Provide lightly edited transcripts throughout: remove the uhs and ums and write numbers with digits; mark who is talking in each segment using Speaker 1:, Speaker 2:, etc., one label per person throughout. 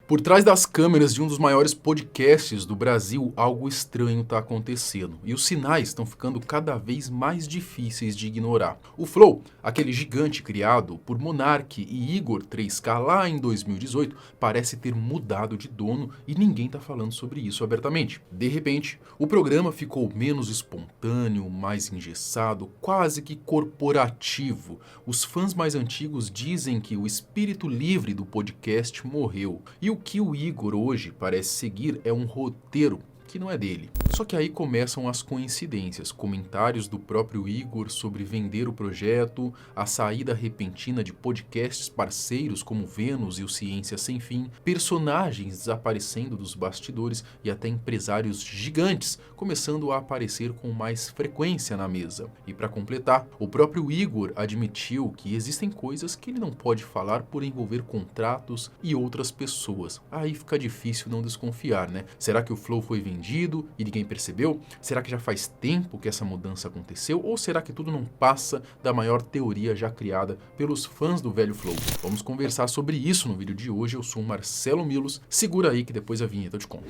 Speaker 1: Por trás das câmeras de um dos maiores podcasts do Brasil, algo estranho está acontecendo. E os sinais estão ficando cada vez mais difíceis de ignorar. O Flow, aquele gigante criado por Monark e Igor 3K lá em 2018, parece ter mudado de dono e ninguém está falando sobre isso abertamente. De repente, o programa ficou menos espontâneo, mais engessado, quase que corporativo. Os fãs mais antigos dizem que o espírito livre do podcast morreu. E o que o Igor hoje parece seguir é um roteiro que não é dele. Só que aí começam as coincidências, comentários do próprio Igor sobre vender o projeto, a saída repentina de podcasts parceiros como Vênus e o Ciência Sem Fim, personagens desaparecendo dos bastidores e até empresários gigantes começando a aparecer com mais frequência na mesa. E para completar, o próprio Igor admitiu que existem coisas que ele não pode falar por envolver contratos e outras pessoas. Aí fica difícil não desconfiar, né? Será que o Flow foi vendido e ninguém percebeu? Será que já faz tempo que essa mudança aconteceu? Ou será que tudo não passa da maior teoria já criada pelos fãs do velho Flow? Vamos conversar sobre isso no vídeo de hoje. Eu sou o Marcelo Milos. Segura aí que depois a vinheta eu te conto.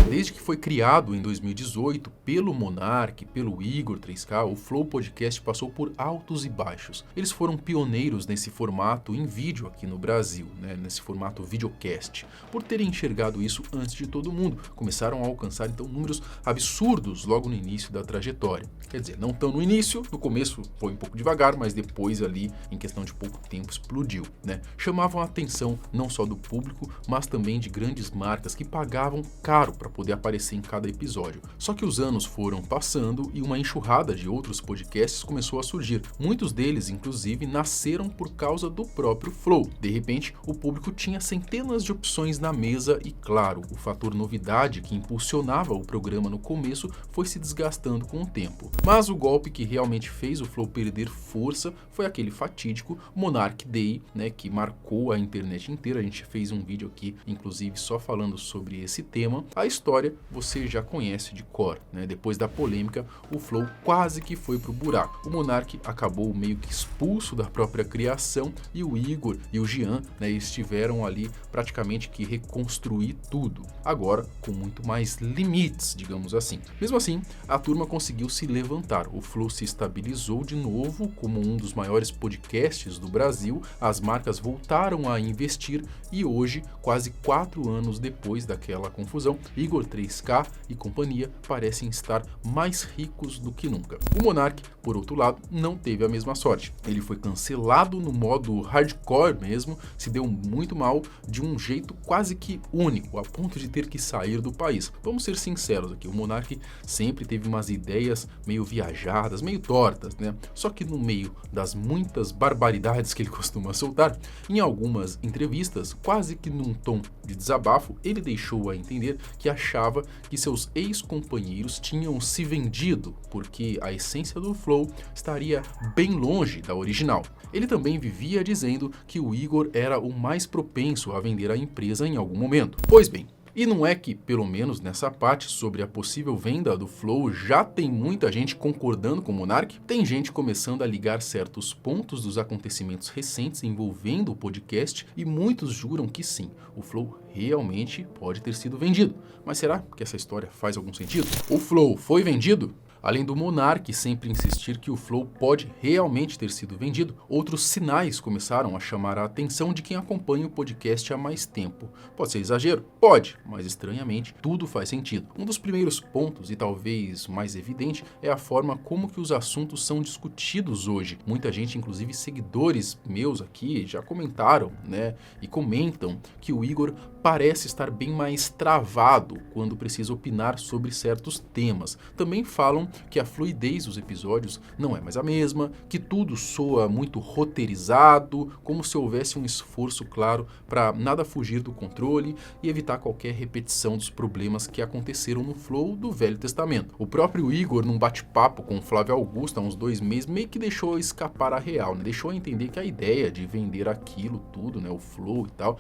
Speaker 1: Desde que foi criado em 2018 pelo Monark, pelo Igor 3K, o Flow Podcast passou por altos e baixos. Eles foram pioneiros nesse formato em vídeo aqui no Brasil, né? Nesse formato videocast. Por terem enxergado isso antes de todo mundo, começaram a alcançar então números absurdos logo no início da trajetória. Quer dizer, não tão no início, no começo foi um pouco devagar, mas depois ali, em questão de pouco tempo, explodiu, né? Chamavam a atenção não só do público, mas também de grandes marcas que pagavam caro para poder aparecer em cada episódio. Só que os anos foram passando e uma enxurrada de outros podcasts começou a surgir. Muitos deles, inclusive, nasceram por causa do próprio Flow. De repente, o público tinha centenas de opções na mesa e, claro, o fator novidade que impulsionava o programa no começo foi se desgastando com o tempo. Mas o golpe que realmente fez o Flow perder força foi aquele fatídico Monark Day, né, que marcou a internet inteira. A gente fez um vídeo aqui, inclusive, só falando sobre esse tema. A história você já conhece de cor, né? Depois da polêmica, o Flow quase que foi pro buraco. O Monark acabou meio que expulso da própria criação e o Igor e o Jean, né, eles tiveram ali praticamente que reconstruir tudo. Agora, com muito mais limites, digamos assim. Mesmo assim, a turma conseguiu se levantar. O Flow se estabilizou de novo como um dos maiores podcasts do Brasil. As marcas voltaram a investir e hoje, quase 4 anos depois daquela confusão, Igor 3K e companhia parecem estar mais ricos do que nunca. O Monark, por outro lado, não teve a mesma sorte. Ele foi cancelado no modo hardcore mesmo, se deu muito mal de um jeito quase que único, a ponto de ter que sair do país. Vamos ser sinceros aqui, o Monark sempre teve umas ideias meio viajadas, meio tortas, né? Só que no meio das muitas barbaridades que ele costuma soltar, em algumas entrevistas, quase que num tom de desabafo, ele deixou a entender que achava que seus ex-companheiros tinham se vendido, porque a essência do Flow estaria bem longe da original. Ele também vivia dizendo que o Igor era o mais propenso a vender a empresa em algum momento. Pois bem, e não é que, pelo menos nessa parte sobre a possível venda do Flow, já tem muita gente concordando com o Monark? Tem gente começando a ligar certos pontos dos acontecimentos recentes envolvendo o podcast e muitos juram que sim, o Flow realmente pode ter sido vendido. Mas será que essa história faz algum sentido? O Flow foi vendido? Além do Monark sempre insistir que o Flow pode realmente ter sido vendido, outros sinais começaram a chamar a atenção de quem acompanha o podcast há mais tempo. Pode ser exagero? Pode, mas estranhamente tudo faz sentido. Um dos primeiros pontos, e talvez mais evidente, é a forma como que os assuntos são discutidos hoje. Muita gente, inclusive seguidores meus aqui, já comentaram, né, e comentam que o Igor parece estar bem mais travado quando precisa opinar sobre certos temas. Também falam que a fluidez dos episódios não é mais a mesma, que tudo soa muito roteirizado, como se houvesse um esforço claro para nada fugir do controle e evitar qualquer repetição dos problemas que aconteceram no Flow do Velho Testamento. O próprio Igor, num bate-papo com o Flávio Augusto há uns 2 meses, meio que deixou escapar a real, né? Deixou a entender que a ideia de vender aquilo tudo, né, o Flow e tal,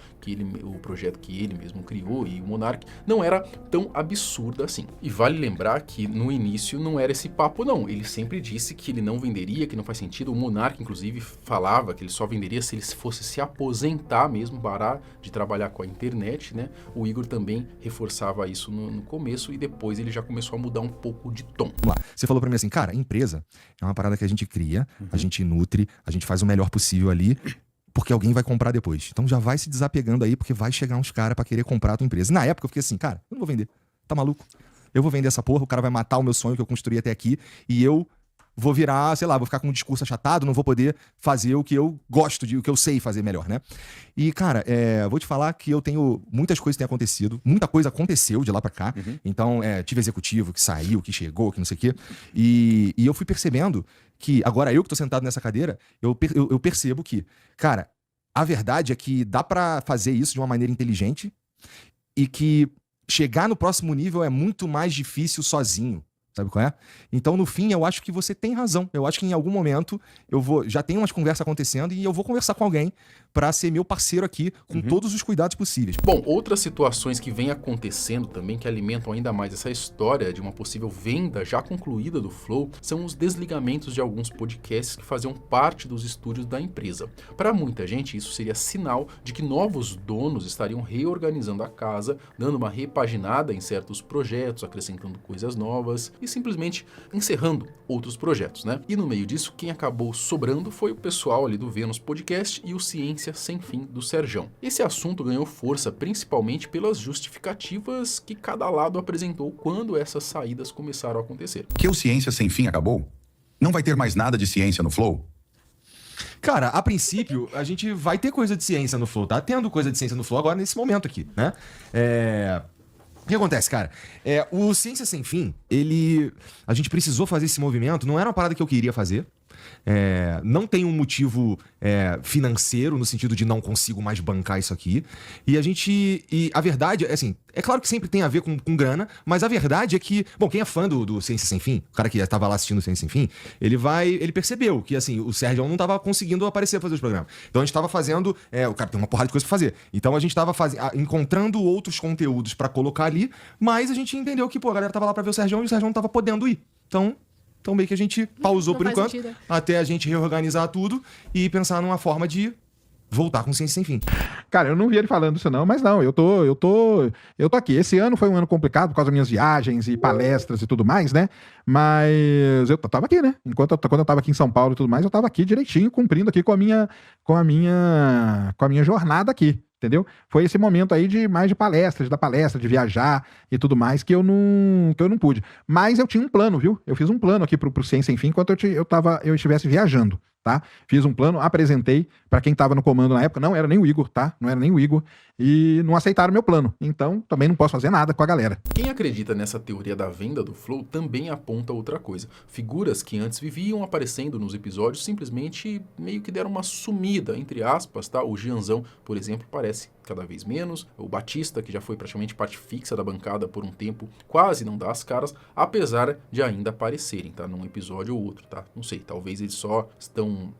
Speaker 1: o projeto que ele mesmo criou e o Monark, não era tão absurda assim. E vale lembrar que no início não era esse papo não, ele sempre disse que ele não venderia, que não faz sentido. O Monark, inclusive, falava que ele só venderia se ele fosse se aposentar mesmo, parar de trabalhar com a internet, né? O Igor também reforçava isso no começo e depois ele já começou a mudar um pouco de tom.
Speaker 2: Vamos lá. Você falou pra mim assim, cara, empresa é uma parada que a gente cria, a gente nutre, a gente faz o melhor possível ali, porque alguém vai comprar depois. Então já vai se desapegando aí, porque vai chegar uns caras pra querer comprar a tua empresa. E na época eu fiquei assim, cara, eu não vou vender. Tá maluco? Eu vou vender essa porra, o cara vai matar o meu sonho que eu construí até aqui e eu vou virar, sei lá, vou ficar com um discurso achatado, não vou poder fazer o que eu gosto, o que eu sei fazer melhor, né? E, cara, vou te falar que eu tenho... Muitas coisas têm acontecido, muita coisa aconteceu de lá pra cá. Então, tive executivo que saiu, que chegou, que não sei o quê. E eu fui percebendo que, agora eu que tô sentado nessa cadeira, eu percebo que, cara, a verdade é que dá pra fazer isso de uma maneira inteligente e que chegar no próximo nível é muito mais difícil sozinho. Sabe qual é? Então, no fim, eu acho que você tem razão. Eu acho que em algum momento já tem umas conversas acontecendo e eu vou conversar com alguém para ser meu parceiro aqui com todos os cuidados possíveis.
Speaker 1: Bom, outras situações que vêm acontecendo também, que alimentam ainda mais essa história de uma possível venda já concluída do Flow, são os desligamentos de alguns podcasts que faziam parte dos estúdios da empresa. Para muita gente, isso seria sinal de que novos donos estariam reorganizando a casa, dando uma repaginada em certos projetos, acrescentando coisas novas e simplesmente encerrando outros projetos, né? E no meio disso, quem acabou sobrando foi o pessoal ali do Vênus Podcast e o Ciência Sem Fim do Serjão. Esse assunto ganhou força principalmente pelas justificativas que cada lado apresentou quando essas saídas começaram a acontecer.
Speaker 3: Que o Ciência Sem Fim acabou? Não vai ter mais nada de ciência no Flow?
Speaker 2: Cara, a princípio, a gente vai ter coisa de ciência no Flow. Tá tendo coisa de ciência no Flow agora nesse momento aqui, né? O que acontece, cara? O Ciência Sem Fim, a gente precisou fazer esse movimento, não era uma parada que eu queria fazer. Não tem um motivo financeiro, no sentido de não consigo mais bancar isso aqui. E a verdade, assim, é claro que sempre tem a ver com grana, mas a verdade é que, bom, quem é fã do Ciência Sem Fim, o cara que estava lá assistindo o Ciência Sem Fim, ele percebeu que, assim, o Sérgio não estava conseguindo aparecer a fazer os programas. Então a gente estava fazendo, o cara tem uma porrada de coisa pra fazer. Então a gente estava encontrando outros conteúdos pra colocar ali, mas a gente entendeu que, a galera tava lá pra ver o Sérgio e o Sérgio não tava podendo ir. Então meio que a gente pausou por enquanto, até a gente reorganizar tudo e pensar numa forma de voltar com Ciência Sem Fim.
Speaker 4: Cara, eu não vi ele falando isso não, mas não, eu tô aqui. Esse ano foi um ano complicado por causa das minhas viagens e palestras e tudo mais, né? Mas eu tava aqui, né? Quando eu tava aqui em São Paulo e tudo mais, eu tava aqui direitinho, cumprindo aqui com a minha jornada aqui. Entendeu? Foi esse momento aí de palestras, de viajar e tudo mais que eu não pude. Mas eu tinha um plano, viu? Eu fiz um plano aqui pro Ciência Sem Fim enquanto eu estivesse viajando, tá? Fiz um plano, apresentei para quem tava no comando na época, não era nem o Igor, tá? Não era nem o Igor e não aceitaram meu plano. Então, também não posso fazer nada com a galera.
Speaker 1: Quem acredita nessa teoria da venda do Flow também aponta outra coisa. Figuras que antes viviam aparecendo nos episódios simplesmente meio que deram uma sumida, entre aspas, tá? O Gianzão, por exemplo, parece cada vez menos. O Batista, que já foi praticamente parte fixa da bancada por um tempo, quase não dá as caras, apesar de ainda aparecerem, tá? Num episódio ou outro, tá? Não sei, talvez eles só estão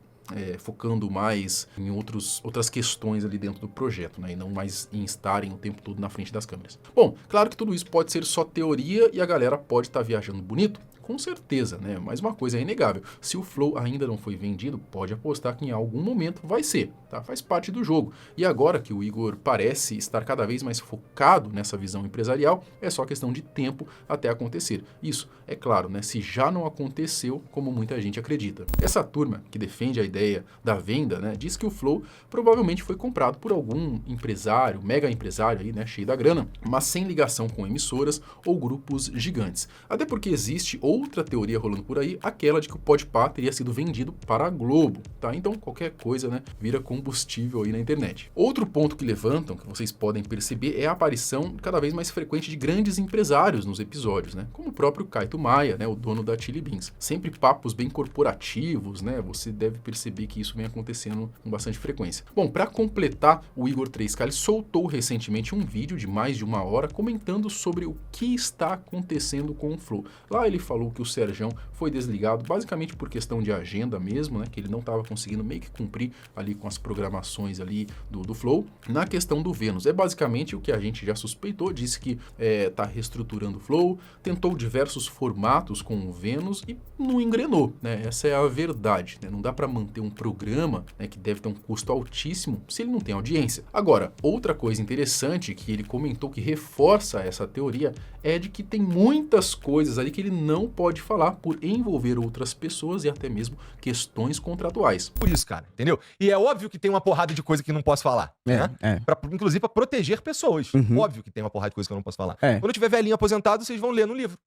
Speaker 1: focando mais em outras questões ali dentro do projeto, né? E não mais em estarem o tempo todo na frente das câmeras. Bom, claro que tudo isso pode ser só teoria e a galera pode estar viajando bonito, com certeza, né? Mas uma coisa é inegável, se o Flow ainda não foi vendido, pode apostar que em algum momento vai ser, tá? Faz parte do jogo. E agora que o Igor parece estar cada vez mais focado nessa visão empresarial, é só questão de tempo até acontecer. Isso, é claro, né? Se já não aconteceu, como muita gente acredita. Essa turma que defende a ideia da venda, né? Diz que o Flow provavelmente foi comprado por algum empresário, mega empresário aí, né? Cheio da grana, mas sem ligação com emissoras ou grupos gigantes. Até porque existe outra teoria rolando por aí, aquela de que o Podpah teria sido vendido para a Globo, tá? Então qualquer coisa, né, vira combustível aí na internet. Outro ponto que levantam, que vocês podem perceber, é a aparição cada vez mais frequente de grandes empresários nos episódios, né? Como o próprio Kaito Maia, né, o dono da Chili Beans. Sempre papos bem corporativos, né? Você deve perceber que isso vem acontecendo com bastante frequência. Bom, para completar, o Igor 3K ele soltou recentemente um vídeo de mais de 1 hora comentando sobre o que está acontecendo com o Flow. Lá ele falou falou que o Serjão foi desligado basicamente por questão de agenda mesmo, né? Que ele não estava conseguindo meio que cumprir ali com as programações ali do Flow. Na questão do Vênus, é basicamente o que a gente já suspeitou, disse que está reestruturando o Flow, tentou diversos formatos com o Vênus e não engrenou, né? Essa é a verdade, né? Não dá para manter um programa, né, que deve ter um custo altíssimo se ele não tem audiência. Agora, outra coisa interessante que ele comentou que reforça essa teoria é de que tem muitas coisas ali que ele não pode falar por envolver outras pessoas e até mesmo questões contratuais.
Speaker 2: Por isso, cara, entendeu? E é óbvio que tem uma porrada de coisa que não posso falar, né? Inclusive pra proteger pessoas. Óbvio que tem uma porrada de coisa que eu não posso falar. Quando eu tiver velhinho aposentado, vocês vão ler no livro.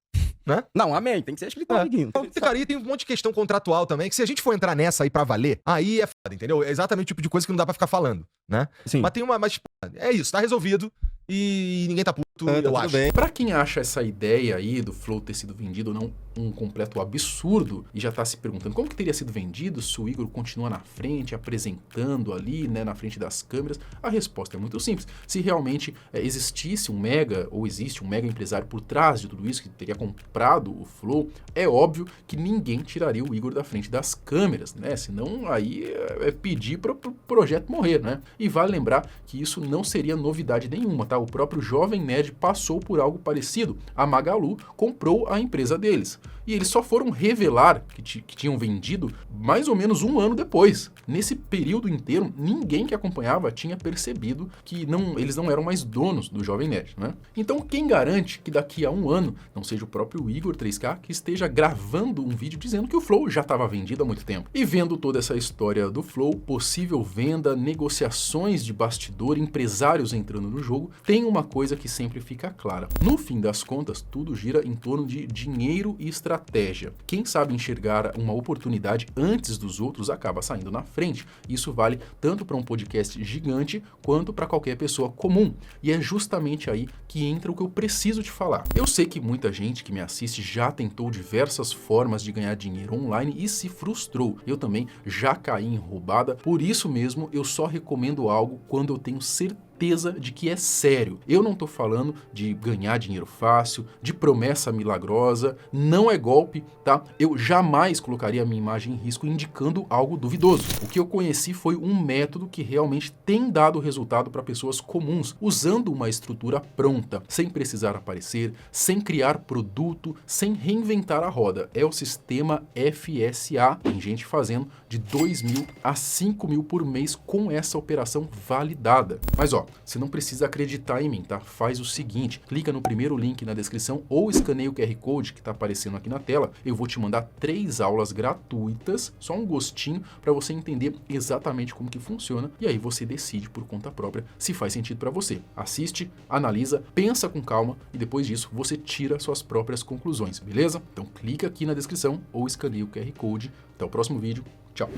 Speaker 2: Né?
Speaker 5: Não, amém. Tem que ser escritor, amiguinho.
Speaker 2: Cara, e tem um monte de questão contratual também, que se a gente for entrar nessa aí pra valer, aí é foda, entendeu? É exatamente o tipo de coisa que não dá pra ficar falando, né?
Speaker 5: Sim.
Speaker 2: Mas tem uma... Mas é isso, tá resolvido e ninguém tá puto, eu acho.
Speaker 5: Bem.
Speaker 1: Pra quem acha essa ideia aí do Flow ter sido vendido ou não um completo absurdo e já tá se perguntando como que teria sido vendido se o Igor continua na frente, apresentando ali, né, na frente das câmeras, a resposta é muito simples. Se realmente existisse um mega, ou existe um mega empresário por trás de tudo isso, que teria comprado o Flow, é óbvio que ninguém tiraria o Igor da frente das câmeras, né? Senão aí é pedir pro projeto morrer, né? E vale lembrar que isso não seria novidade nenhuma, tá? O próprio Jovem Nerd passou por algo parecido. A Magalu comprou a empresa deles. E eles só foram revelar que tinham vendido mais ou menos um ano depois. Nesse período inteiro, ninguém que acompanhava tinha percebido que eles não eram mais donos do Jovem Nerd, né? Então, quem garante que daqui a um ano não seja o próprio Igor 3K que esteja gravando um vídeo dizendo que o Flow já estava vendido há muito tempo? E vendo toda essa história do Flow, possível venda, negociações de bastidor, empresários entrando no jogo, tem uma coisa que sempre fica clara. No fim das contas, tudo gira em torno de dinheiro e estratégia. Quem sabe enxergar uma oportunidade antes dos outros acaba saindo na frente. Isso vale tanto para um podcast gigante quanto para qualquer pessoa comum. E é justamente aí que entra o que eu preciso te falar. Eu sei que muita gente que me assiste já tentou diversas formas de ganhar dinheiro online e se frustrou. Eu também já caí em roubada. Por isso mesmo, eu só recomendo algo quando eu tenho certeza de que é sério. Eu não tô falando de ganhar dinheiro fácil, de promessa milagrosa, não é golpe, tá? Eu jamais colocaria a minha imagem em risco indicando algo duvidoso. O que eu conheci foi um método que realmente tem dado resultado para pessoas comuns, usando uma estrutura pronta, sem precisar aparecer, sem criar produto, sem reinventar a roda. É o sistema FSA. Tem gente fazendo de 2.000 a 5.000 por mês com essa operação validada. Mas ó, você não precisa acreditar em mim, tá? Faz o seguinte, clica no primeiro link na descrição ou escaneia o QR Code que tá aparecendo aqui na tela. Eu vou te mandar 3 aulas gratuitas, só um gostinho para você entender exatamente como que funciona e aí você decide por conta própria se faz sentido para você. Assiste, analisa, pensa com calma e depois disso você tira suas próprias conclusões, beleza? Então clica aqui na descrição ou escaneia o QR Code. Até o próximo vídeo. Tchau!